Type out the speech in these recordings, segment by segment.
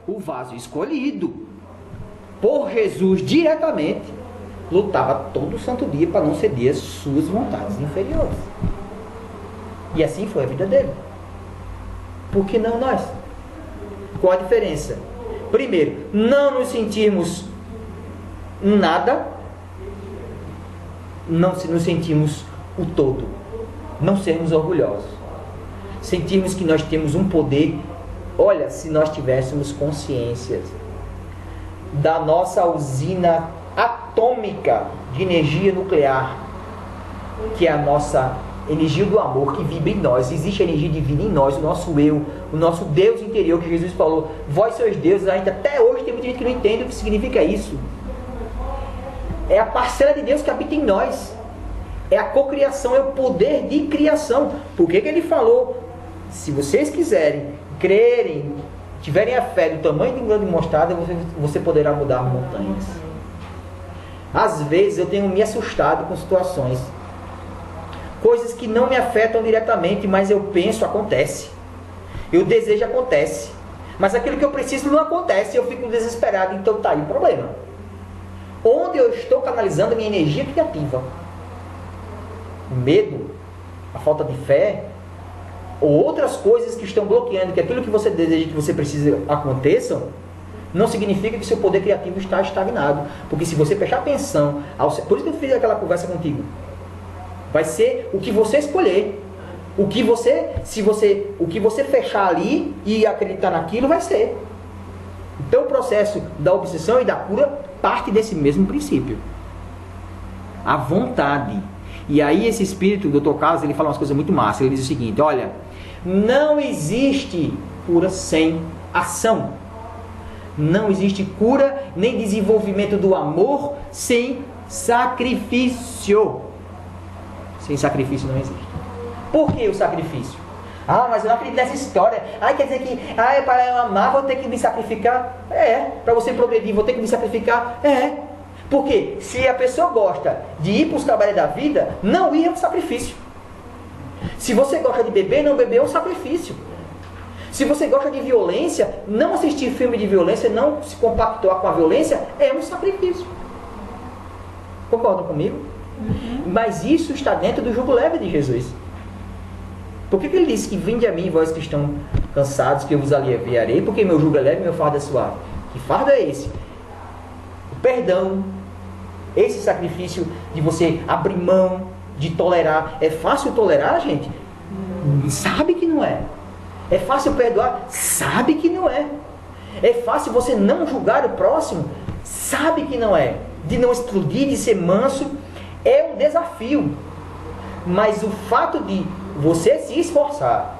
O vaso escolhido por Jesus diretamente lutava todo santo dia para não ceder às suas vontades inferiores. E assim foi a vida dele. Por que não nós? Qual a diferença? Primeiro, não nos sentirmos nada, não nos sentirmos o todo, não sermos orgulhosos, sentirmos que nós temos um poder. Olha, se nós tivéssemos consciência da nossa usina atômica de energia nuclear, que é a nossa energia do amor que vibra em nós, existe a energia divina em nós, o nosso eu, o nosso Deus interior, que Jesus falou, vós sois deuses, ainda até hoje tem muita gente que não entende o que significa isso. É a parcela de Deus que habita em nós, é a cocriação, é o poder de criação. Por que ele falou, se vocês quiserem, crerem, tiverem a fé do tamanho de um grão de mostarda, você poderá mudar montanhas. Às vezes eu tenho me assustado com situações, coisas que não me afetam diretamente, mas eu penso, acontece. Eu desejo, acontece. Mas aquilo que eu preciso não acontece, eu fico desesperado. Então tá aí o problema. Onde eu estou canalizando a minha energia criativa? O medo, a falta de fé, ou outras coisas que estão bloqueando que aquilo que você deseja, que você precisa aconteçam, não significa que seu poder criativo está estagnado. Porque se você prestar atenção, por isso que eu fiz aquela conversa contigo, vai ser o que você escolher. O que você fechar ali e acreditar naquilo vai ser. Então o processo da obsessão e da cura parte desse mesmo princípio. A vontade. E aí esse espírito, o Dr. Carlos, ele fala umas coisas muito massas. Ele diz o seguinte, olha, não existe cura sem ação. Não existe cura nem desenvolvimento do amor sem sacrifício. Sem sacrifício não existe. Por que o sacrifício? Ah, mas eu não acredito nessa história. Ah, quer dizer que para eu amar vou ter que me sacrificar? Para você progredir vou ter que me sacrificar? Porque se a pessoa gosta de ir para os trabalhos da vida, não ir é um sacrifício. Se você gosta de beber, não beber é um sacrifício. Se você gosta de violência, não assistir filme de violência, não se compactuar com a violência, é um sacrifício. Concordam comigo? Mas isso está dentro do jugo leve de Jesus. Por que ele disse que vinde a mim, vós que estão cansados, que eu vos aliviarei? Porque meu jugo é leve e meu fardo é suave. Que fardo é esse? O perdão. Esse sacrifício de você abrir mão, de tolerar. É fácil tolerar, gente? Sabe que não é. É fácil perdoar? Sabe que não é. É fácil você não julgar o próximo? Sabe que não é. De não explodir, de ser manso, é um desafio. Mas o fato de você se esforçar,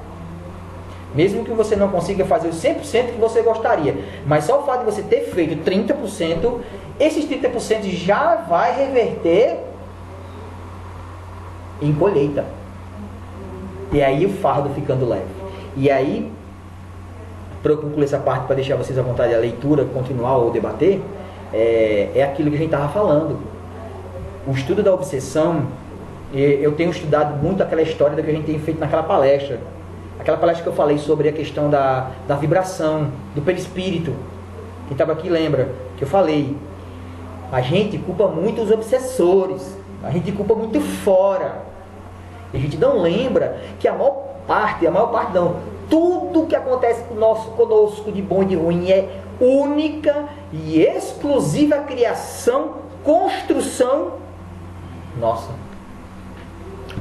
mesmo que você não consiga fazer o 100% que você gostaria, mas só o fato de você ter feito 30%, esses 30% já vai reverter em colheita. E aí o fardo ficando leve. E aí, para eu concluir essa parte, para deixar vocês à vontade a leitura, continuar ou debater, é aquilo que a gente estava falando. O estudo da obsessão, eu tenho estudado muito aquela história que a gente tem feito naquela palestra. Aquela palestra que eu falei sobre a questão da vibração, do perispírito. Quem estava aqui lembra que eu falei. A gente culpa muito os obsessores. A gente culpa muito fora. E a gente não lembra que a maior parte não, tudo que acontece conosco de bom e de ruim é única e exclusiva criação, construção nossa.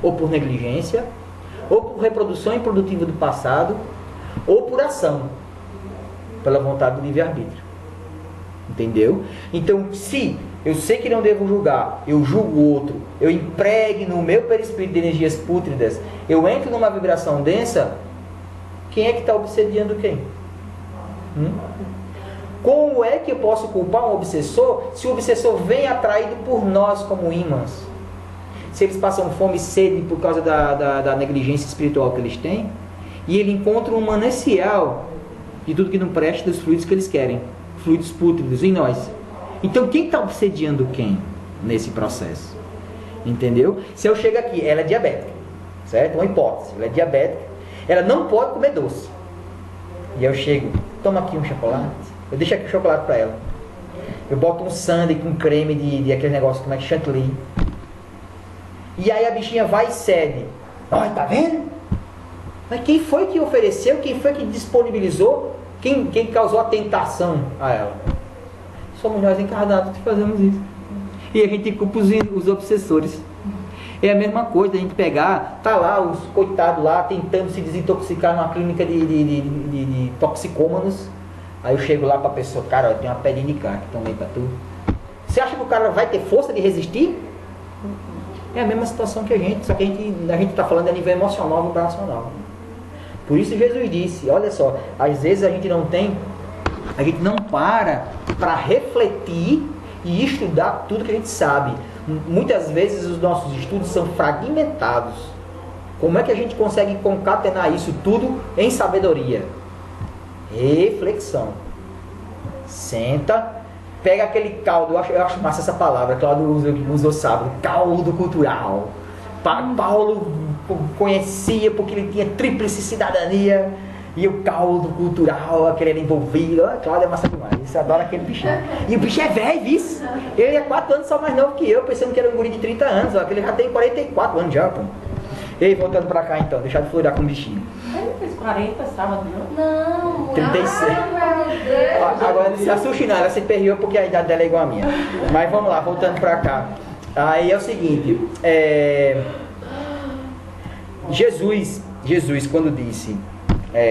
Ou por negligência, ou por reprodução improdutiva do passado, ou por ação, pela vontade do livre-arbítrio. Entendeu? Então, se eu sei que não devo julgar, eu julgo o outro, eu impregno no meu perispírito de energias pútridas, eu entro numa vibração densa, quem é que está obsediando quem? Como é que eu posso culpar um obsessor se o obsessor vem atraído por nós como ímãs? Se eles passam fome e sede por causa da negligência espiritual que eles têm, e ele encontra um manancial de tudo que não presta dos fluidos que eles querem, fluidos pútridos em nós. Então quem está obsediando quem nesse processo? Entendeu? Se eu chego aqui, ela é diabética, certo? Uma hipótese, ela é diabética, ela não pode comer doce. E eu chego, toma aqui um chocolate, eu deixo aqui o chocolate para ela. Eu boto um sundae com creme de aquele negócio, como é que chantilly. E aí a bichinha vai e cede. Olha, tá vendo? Mas quem foi que ofereceu, quem foi que disponibilizou, quem causou a tentação a ela? Somos nós encarnados que fazemos isso. E a gente culpa os obsessores. É a mesma coisa, a gente pegar, tá lá os coitados lá tentando se desintoxicar numa clínica de toxicômanos. Aí eu chego lá pra pessoa, cara, tem uma pedrinha de cá que tomei pra tu. Você acha que o cara vai ter força de resistir? É a mesma situação que a gente, só que a gente tá falando a nível emocional e vibracional. Por isso Jesus disse, olha só, às vezes a gente não para refletir e estudar tudo que a gente sabe. Muitas vezes os nossos estudos são fragmentados. Como é que a gente consegue concatenar isso tudo em sabedoria? Reflexão. Senta, pega aquele caldo, eu acho massa essa palavra, Cláudio usou sábado, caldo cultural. Paulo conhecia porque ele tinha tríplice cidadania. E o caldo cultural, aquele era envolvido. Cláudio é massa demais, você adora aquele bichinho. E o bicho é velho, viu? Ele é 4 anos só mais novo que eu, pensando que era um guri de 30 anos. Aquele já tem 44 anos já, pô. Ei, voltando pra cá então, deixar de florar com o bichinho. Ele fez 40 sábado, Não. 36. Agora não se assuste não, ela se perriou porque a idade dela é igual a minha. Mas vamos lá, voltando pra cá. Aí é o seguinte, Jesus quando disse,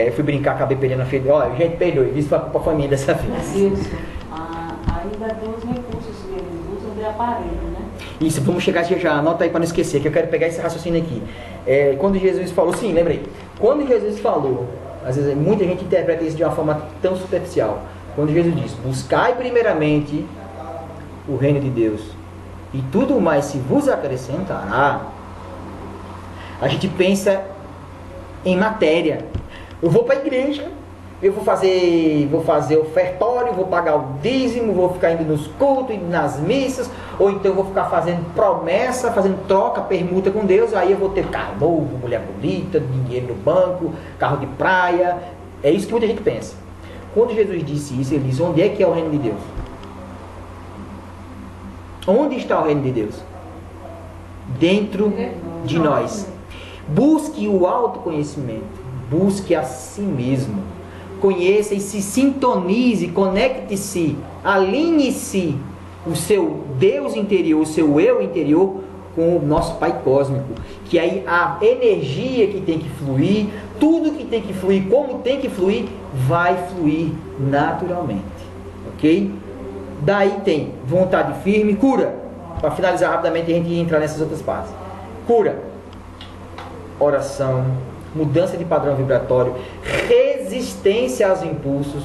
eu fui brincar, acabei perdendo a fé. Olha, gente, perdoe, isso foi a culpa minha dessa vez. Isso. Ainda tem os recursos que eles usam de aparelho, né? Isso, vamos chegar já, anota aí para não esquecer, que eu quero pegar esse raciocínio aqui. Quando Jesus falou, sim, lembrei. Quando Jesus falou, às vezes muita gente interpreta isso de uma forma tão superficial. Quando Jesus disse, buscai primeiramente o reino de Deus, e tudo mais se vos acrescentará, a gente pensa em matéria. Eu vou para a igreja, eu vou fazer ofertório, vou pagar o dízimo, vou ficar indo nos cultos, indo nas missas, ou então eu vou ficar fazendo promessa, fazendo troca, permuta com Deus, aí eu vou ter carro novo, mulher bonita, dinheiro no banco, carro de praia. É isso que muita gente pensa. Quando Jesus disse isso, ele disse, onde é que é o reino de Deus? Onde está o reino de Deus? Dentro de nós. Busque o autoconhecimento, busque a si mesmo. Conheça e se sintonize, conecte-se, alinhe-se o seu Deus interior, o seu eu interior com o nosso Pai Cósmico. Que aí a energia que tem que fluir, tudo que tem que fluir, como tem que fluir, vai fluir naturalmente. Ok? Daí tem vontade firme, cura. Para finalizar rapidamente e a gente entrar nessas outras partes. Cura. Oração, mudança de padrão vibratório, resistência aos impulsos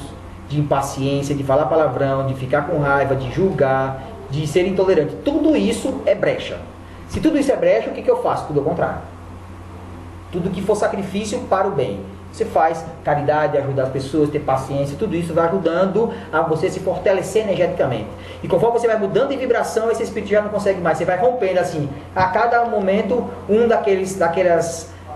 de impaciência, de falar palavrão, de ficar com raiva, de julgar, de ser intolerante. Tudo isso é brecha. Se tudo isso é brecha, o que eu faço? Tudo ao contrário. Tudo que for sacrifício para o bem. Você faz caridade, ajudar as pessoas, ter paciência, tudo isso vai ajudando a você se fortalecer energeticamente. E conforme você vai mudando de vibração, esse espírito já não consegue mais. Você vai rompendo assim, a cada momento,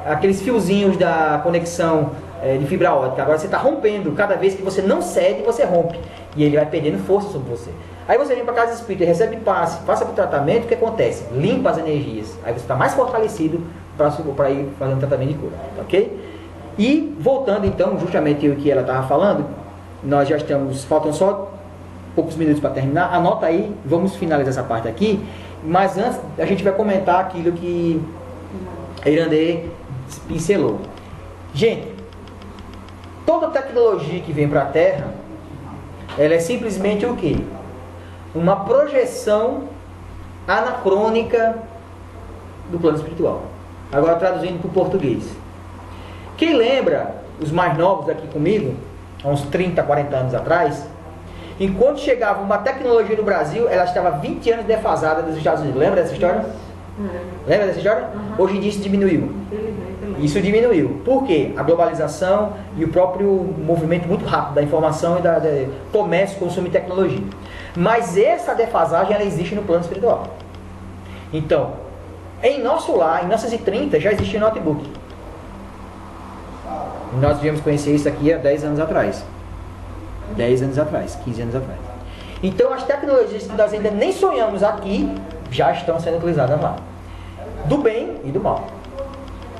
aqueles fiozinhos da conexão de fibra ótica. Agora você está rompendo. Cada vez que você não cede, você rompe. E ele vai perdendo força sobre você. Aí você vem para casa espírita, recebe passe, passa para o tratamento, o que acontece? Limpa as energias. Aí você está mais fortalecido para ir fazendo tratamento de cura. Ok? E voltando então, justamente o que ela estava falando, nós já estamos, faltam só poucos minutos para terminar. Anota aí, vamos finalizar essa parte aqui. Mas antes, a gente vai comentar aquilo que a Irandê pincelou. Gente, toda tecnologia que vem para a Terra, ela é simplesmente o quê? Uma projeção anacrônica do plano espiritual. Agora traduzindo para o português. Quem lembra, os mais novos aqui comigo, há uns 30, 40 anos atrás, enquanto chegava uma tecnologia no Brasil, ela estava 20 anos defasada dos Estados Unidos. Lembra dessa história? Lembra dessa história? Hoje em dia isso diminuiu. Isso diminuiu. Por quê? A globalização e o próprio movimento muito rápido da informação e da comércio, consumo e tecnologia. Mas essa defasagem, ela existe no plano espiritual. Então, em nosso lar, em 1930, já existia notebook. Nós viemos conhecer isso aqui há 10 anos atrás. 10 anos atrás, 15 anos atrás. Então, as tecnologias que nós ainda nem sonhamos aqui, já estão sendo utilizadas lá. Do bem e do mal.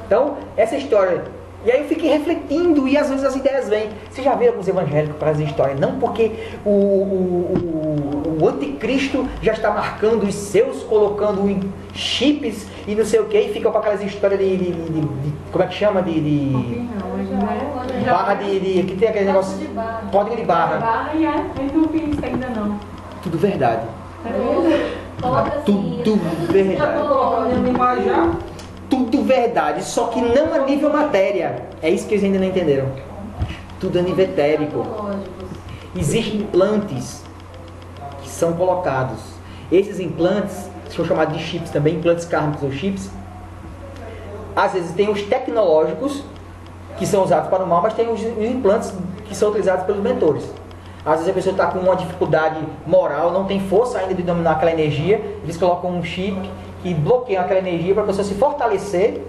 Então, essa história... E aí eu fiquei refletindo e às vezes as ideias vêm. Você já viu alguns evangélicos que trazem história? Não, porque o anticristo já está marcando os seus, colocando em chips e não sei o que, e fica com aquelas histórias de como é que chama? Barra que tem aquele negócio... Código de barra. E não fiz isso ainda não. Tudo verdade. Tudo verdade. Tudo verdade, só que não a nível matéria. É isso que eles ainda não entenderam. Tudo a nível etérico. Existem implantes que são colocados. Esses implantes são chamados de chips também, implantes kármicos ou chips. Às vezes tem os tecnológicos, que são usados para o mal, mas tem os implantes que são utilizados pelos mentores. Às vezes a pessoa está com uma dificuldade moral, não tem força ainda de dominar aquela energia, eles colocam um chip que bloqueia aquela energia para a pessoa se fortalecer,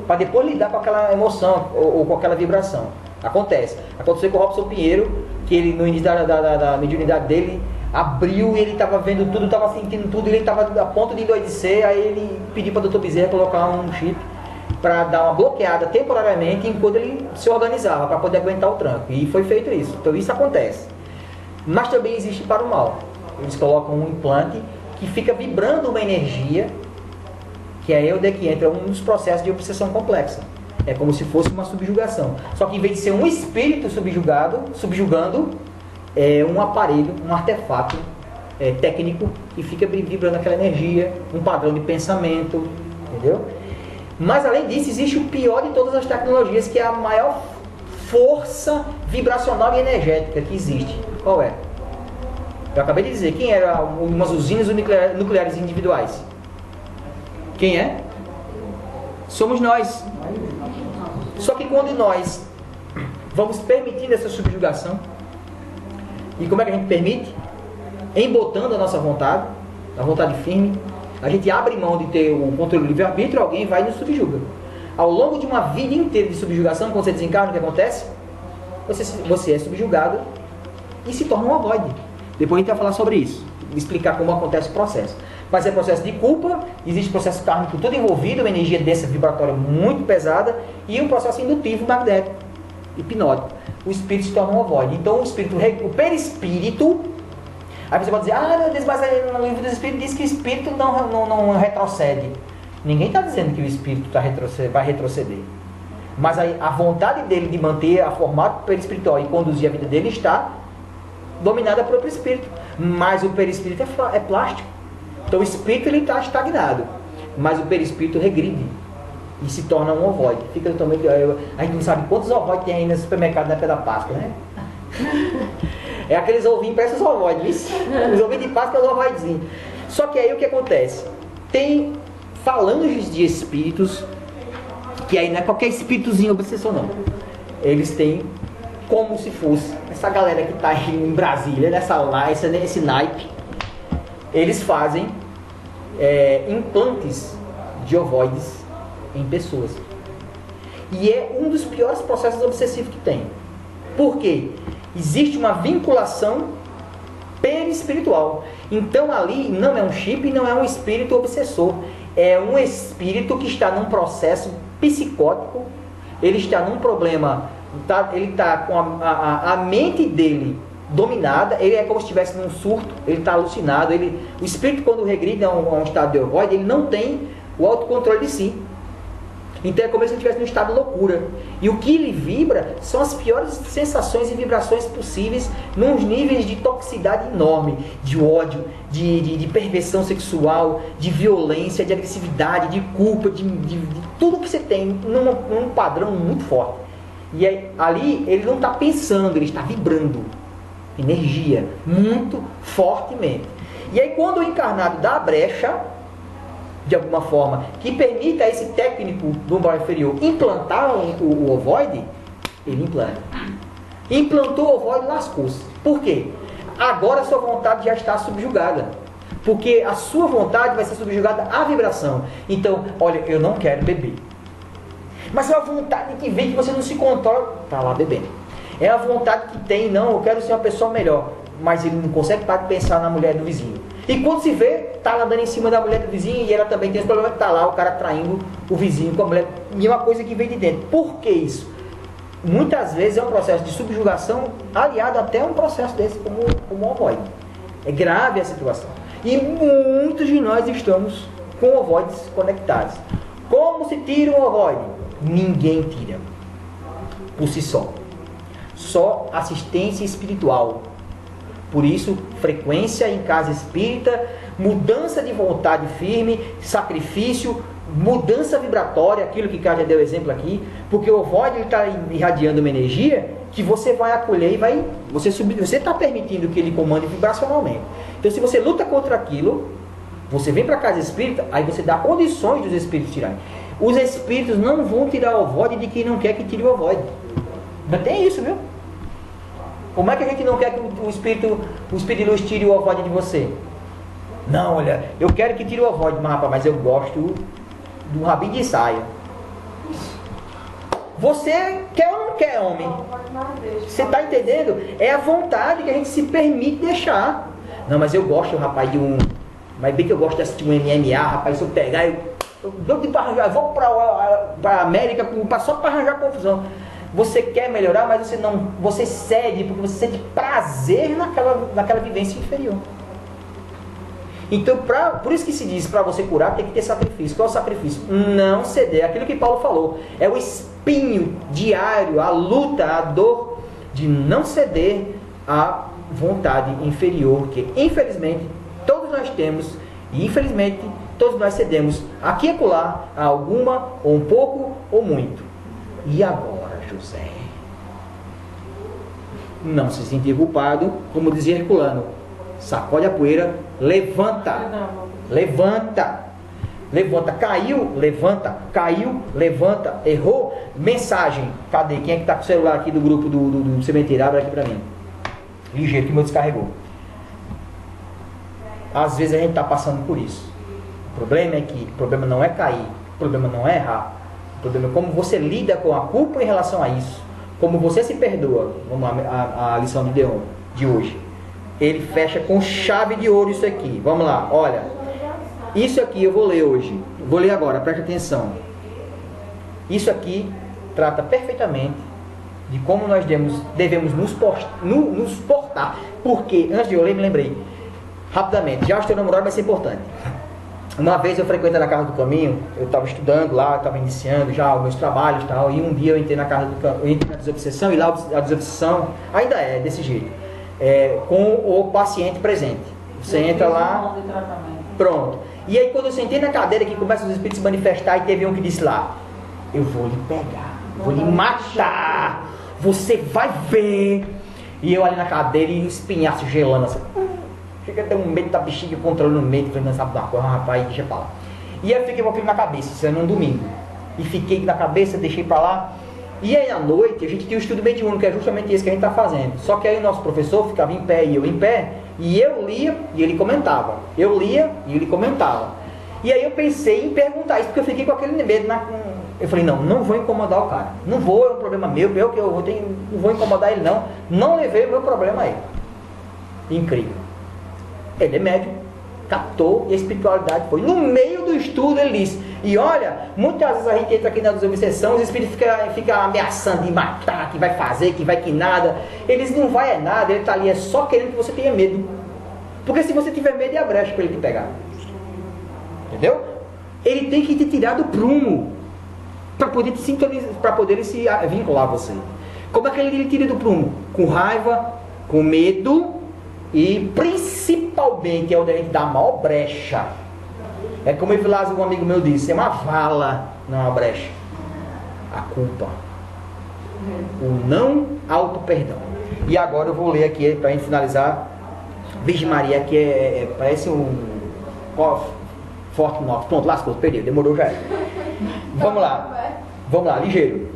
para depois lidar com aquela emoção ou com aquela vibração. Acontece. Aconteceu com o Robson Pinheiro, que ele no início da mediunidade dele, abriu e ele estava vendo tudo, estava sentindo tudo, e ele estava a ponto de endoidecer, aí ele pediu para o Dr. Bezerra colocar um chip para dar uma bloqueada temporariamente, enquanto ele se organizava, para poder aguentar o tranco. E foi feito isso. Então isso acontece. Mas também existe para o mal. Eles colocam um implante que fica vibrando uma energia, que é aí onde é que entra um dos processos de obsessão complexa. É como se fosse uma subjugação. Só que em vez de ser um espírito subjugando, é um aparelho, um artefato técnico que fica vibrando aquela energia, um padrão de pensamento, entendeu? Mas além disso, existe o pior de todas as tecnologias, que é a maior força vibracional e energética que existe. Qual é? Eu acabei de dizer, quem era umas usinas nucleares individuais? Quem é? Somos nós. Só que quando nós vamos permitindo essa subjugação, e como é que a gente permite? Embotando a nossa vontade, a vontade firme, a gente abre mão de ter o controle do livre-arbítrio, alguém vai e nos subjuga. Ao longo de uma vida inteira de subjugação, quando você desencarna, o que acontece? Você é subjugado e se torna um ovoide. Depois a gente vai falar sobre isso, explicar como acontece o processo. Mas é processo de culpa, existe processo kármico tudo envolvido, uma energia densa vibratória muito pesada, e um processo indutivo magnético, hipnótico. O espírito se torna um ovoide. Então o perispírito, aí você pode dizer, meu Deus, mas no livro dos espíritos diz que o espírito não retrocede. Ninguém está dizendo que o espírito vai retroceder. Mas a vontade dele de manter a formato perispiritual e conduzir a vida dele está dominada pelo perispírito. Mas o perispírito é plástico. Então o espírito está estagnado, mas o perispírito regride e se torna um ovoide. Fica do tamanho a gente não sabe quantos ovoides tem aí no supermercado na época da Páscoa, né? É aqueles ovinhos, parece os ovoides. Os ovinhos de Páscoa são os ovoidezinhos. Só que aí o que acontece? Tem falanges de espíritos, que aí não é qualquer espíritozinho obsessor não. Eles têm como se fosse essa galera que está aí em Brasília, nesse naipe. Eles fazem implantes de ovoides em pessoas. E é um dos piores processos obsessivos que tem. Por quê? Existe uma vinculação perispiritual. Então ali não é um chip, não é um espírito obsessor. É um espírito que está num processo psicótico. Ele está num problema, ele está com a mente dele dominada, ele é como se estivesse num surto, ele está alucinado, o espírito quando regride a um estado de ovoide, ele não tem o autocontrole de si. Então é como se ele estivesse num estado de loucura. E o que ele vibra são as piores sensações e vibrações possíveis, nos níveis de toxicidade enorme, de ódio, de perversão sexual, de violência, de agressividade, de culpa, de tudo que você tem num padrão muito forte. E aí, ali ele não está pensando, ele está vibrando energia muito fortemente. E aí quando o encarnado dá a brecha, de alguma forma, que permita a esse técnico do umbral inferior implantar o ovoide, ele implanta. Implantou o ovoide, lascou-se. Por quê? Agora a sua vontade já está subjugada. Porque a sua vontade vai ser subjugada à vibração. Então, olha, eu não quero beber. Mas é a vontade que vem que você não se controla, está lá bebendo. É a vontade que tem, não, eu quero ser uma pessoa melhor. Mas ele não consegue parar de pensar na mulher do vizinho. E quando se vê, está lá dando em cima da mulher do vizinho e ela também tem esse problema, está lá o cara traindo o vizinho com a mulher. E é uma coisa que vem de dentro. Por que isso? Muitas vezes é um processo de subjugação aliado até a um processo desse como um ovoide. É grave a situação. E muitos de nós estamos com ovoides conectados. Como se tira um ovoide? Ninguém tira. Por si só. Só assistência espiritual. Por isso, frequência em casa espírita, mudança de vontade firme, sacrifício, mudança vibratória, aquilo que Cátia deu exemplo aqui, porque o ovoide está irradiando uma energia que você vai acolher e vai... Você está permitindo que ele comande vibracionalmente. Então, se você luta contra aquilo, você vem para a casa espírita, aí você dá condições dos espíritos tirarem. Os espíritos não vão tirar o ovoide de quem não quer que tire o ovoide. Não tem isso, viu? Como é que a gente não quer que o espírito de luz tire o ovoide de você? Não, olha, eu quero que tire o ovoide, mas eu gosto do rabinho de saia. Você quer ou não quer, homem? Você está entendendo? É a vontade que a gente se permite deixar. Não, mas eu gosto, rapaz, de um... Mas bem que eu gosto de assistir um MMA, rapaz, se eu pegar, eu dou de arranjar, vou para a América só para arranjar confusão. Você quer melhorar, mas você cede, porque você sente prazer naquela vivência inferior. Então, por isso que se diz, para você curar, tem que ter sacrifício. Qual é o sacrifício? Não ceder. Aquilo que Paulo falou. É o espinho diário, a luta, a dor de não ceder à vontade inferior, que infelizmente todos nós temos, e infelizmente todos nós cedemos aqui e acolá a alguma, ou um pouco, ou muito. E agora, José? Não se sentir culpado, como dizia Herculano. Sacode a poeira, levanta. Levanta. Levanta. Caiu, levanta. Caiu, levanta. Errou. Mensagem. Cadê? Quem é que está com o celular aqui do grupo do cemitério? Abre aqui para mim. Ligeiro, que o meu descarregou. Às vezes a gente está passando por isso. O problema é que o problema não é cair. O problema não é errar. O problema é como você lida com a culpa em relação a isso. Como você se perdoa. Vamos lá, a lição de Deon de hoje. Ele fecha com chave de ouro isso aqui. Vamos lá, olha. Isso aqui eu vou ler hoje. Vou ler agora, preste atenção. Isso aqui trata perfeitamente de como nós devemos nos portar. Porque, antes de eu ler, me lembrei. Rapidamente, já o teu namorado vai ser importante. Uma vez eu frequentei na Casa do Caminho, eu estava estudando lá, eu estava iniciando já os meus trabalhos e tal, e um dia eu entrei na Casa do Caminho, eu entrei na desobsessão, e lá a desobsessão ainda é desse jeito. Com o paciente presente. Você entra lá, pronto. E aí quando eu sentei na cadeira que começam os espíritos se manifestar, e teve um que disse lá: eu vou lhe pegar, vou lhe matar, você vai ver. E eu ali na cadeira e espinhaço gelando assim. Chega a ter um medo da bexiga, controle no meio, falei, não sabe da coisa, rapaz, deixa pra lá. E aí eu fiquei com aquilo na cabeça, isso era num domingo. E fiquei na cabeça, deixei pra lá. E aí à noite a gente tinha o estudo mediúnico, que é justamente isso que a gente está fazendo. Só que aí o nosso professor ficava em pé e eu em pé, e eu lia e ele comentava. Eu lia e ele comentava. E aí eu pensei em perguntar isso, porque eu fiquei com aquele medo. Eu falei, não vou incomodar o cara. Não vou, é um problema meu, não vou incomodar ele não. Não levei o meu problema a ele. Incrível. Ele é médium, captou, e a espiritualidade foi. No meio do estudo ele disse, e olha, muitas vezes a gente entra aqui na desobsessão, os espíritos ficam ameaçando de matar, que vai fazer, que vai que nada. Eles não vai é nada, ele está ali, é só querendo que você tenha medo. Porque se você tiver medo, é a brecha para ele te pegar. Entendeu? Ele tem que te tirar do prumo, para poder te sintonizar, para poder se vincular a você. Como é que ele tira do prumo? Com raiva, com medo, e principalmente é onde a gente dá a maior brecha. É como um amigo meu disse, é uma vala, não é uma brecha. A culpa. O não auto-perdão. E agora eu vou ler aqui, para a gente finalizar, Virgem Maria, que parece um Fort Knox. Pronto, lascou, perdeu, demorou já. Vamos lá, ligeiro.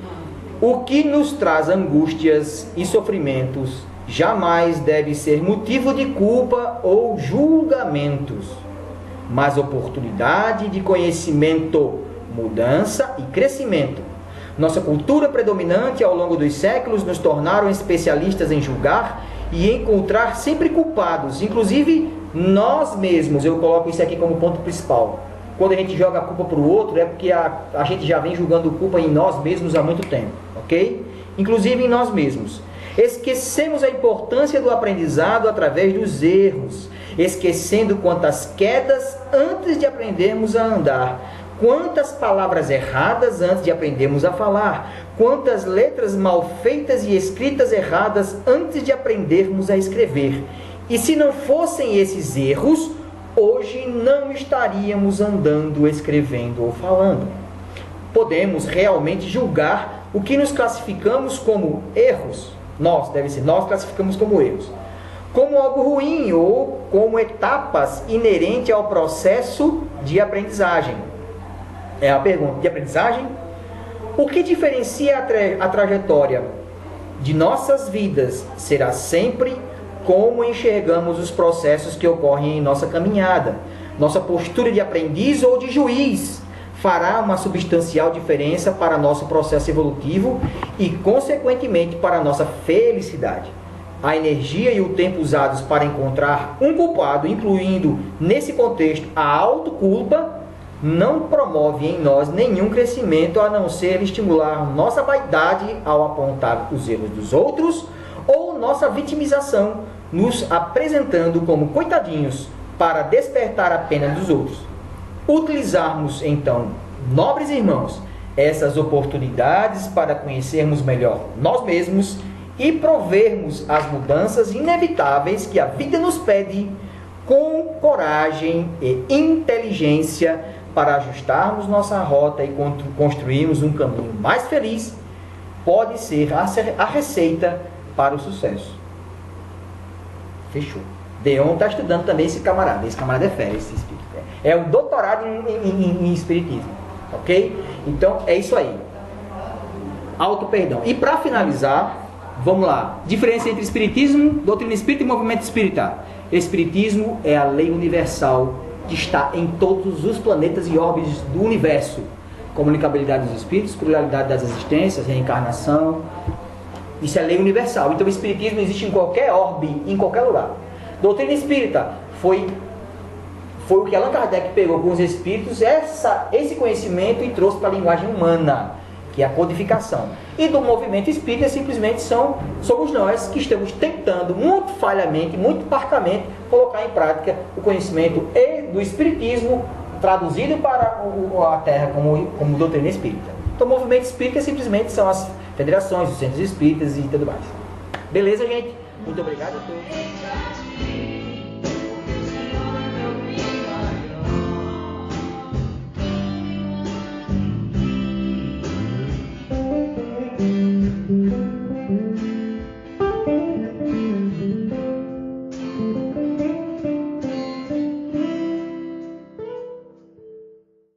O que nos traz angústias e sofrimentos jamais deve ser motivo de culpa ou julgamentos, mas oportunidade de conhecimento, mudança e crescimento. Nossa cultura predominante ao longo dos séculos nos tornaram especialistas em julgar e encontrar sempre culpados, inclusive nós mesmos. Eu coloco isso aqui como ponto principal. Quando a gente joga a culpa para o outro, é porque a gente já vem julgando culpa em nós mesmos há muito tempo, ok? Inclusive em nós mesmos. Esquecemos a importância do aprendizado através dos erros, esquecendo quantas quedas antes de aprendermos a andar, quantas palavras erradas antes de aprendermos a falar, quantas letras mal feitas e escritas erradas antes de aprendermos a escrever. E se não fossem esses erros, hoje não estaríamos andando, escrevendo ou falando. Podemos realmente julgar o que nos classificamos como erros. Nós classificamos como erros, como algo ruim ou como etapas inerentes ao processo de aprendizagem. É a pergunta de aprendizagem? O que diferencia a trajetória de nossas vidas será sempre como enxergamos os processos que ocorrem em nossa caminhada. Nossa postura de aprendiz ou de juiz fará uma substancial diferença para nosso processo evolutivo e, consequentemente, para a nossa felicidade. A energia e o tempo usados para encontrar um culpado, incluindo nesse contexto a autoculpa, não promove em nós nenhum crescimento a não ser estimular nossa vaidade ao apontar os erros dos outros ou nossa vitimização, nos apresentando como coitadinhos para despertar a pena dos outros. Utilizarmos, então, nobres irmãos, essas oportunidades para conhecermos melhor nós mesmos e provermos as mudanças inevitáveis que a vida nos pede com coragem e inteligência para ajustarmos nossa rota e construirmos um caminho mais feliz, pode ser a receita para o sucesso. Fechou. Deon está estudando também esse camarada. Esse camarada é fera, esse espírito. É um doutorado em espiritismo. Ok? Então, é isso aí. Auto-perdão. E para finalizar, vamos lá. Diferença entre espiritismo, doutrina espírita e movimento espírita. Espiritismo é a lei universal que está em todos os planetas e órbitas do universo. Comunicabilidade dos espíritos, pluralidade das existências, reencarnação. Isso é lei universal. Então o espiritismo existe em qualquer orbe, em qualquer lugar. Doutrina espírita foi o que Allan Kardec pegou com os espíritos, esse conhecimento, e trouxe para a linguagem humana, que é a codificação. E do movimento espírita simplesmente somos nós que estamos tentando, muito falhamente, muito parcamente, colocar em prática o conhecimento do espiritismo, traduzido para a Terra como doutrina espírita. Então o movimento espírita simplesmente são as federações, os centros espíritas e tudo mais. Beleza, gente? Muito obrigado a todos.